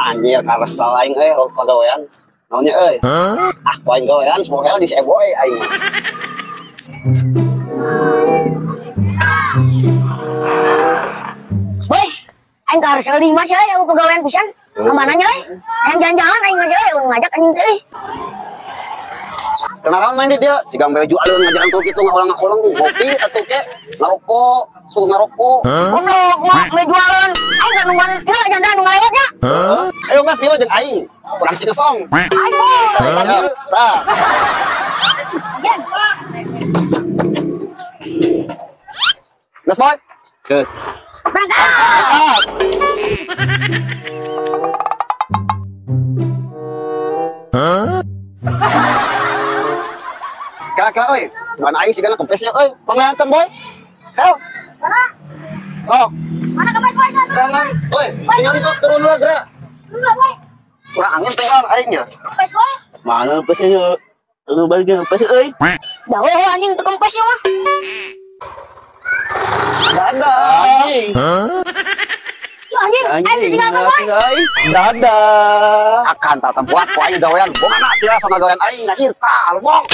Anjir karesal aing pagawean. Naonnya euy? Ah, poin gawean semoga di seboy aing. Boy, aing ka harus di mas euy aku pegawaian pisan. Ka mana nya euy? Yang jalan-jalan aing mas euy ngajak anjing teh. Kenaran main di dia, sigang baju alun ngajaran tuh gitu ngahulang ngopi atuh ke ngarokok, tuh ngarokok. Goblok mah jualan. Aing ka nungguan heula jangan nu ngalewat nya. Ayo gas dia jeung aing. Kurang si kesong. Ayo. Tah. Gas boy. Ke. Berangkat. Kira-kira euy, mana aing sigana kempesnya euy, pangliatan boy. Hel. Mana? Sok. Mana kempes boy sana? Jangan. Boy, tinggal di sok turun dulu gerak. Dulu boy. Kurang angin tinggal aingnya. Kempes boy. Mana kempesnya? Lu balik kempes euy. Jauh anjing teu kempes ya mah. Dadah anjing. Anjing, aing ditinggalkan boy. Dadah. Akan tak tempuat ku aing gawean. Bongana tira sama gawean aing ngajir tah, lembong.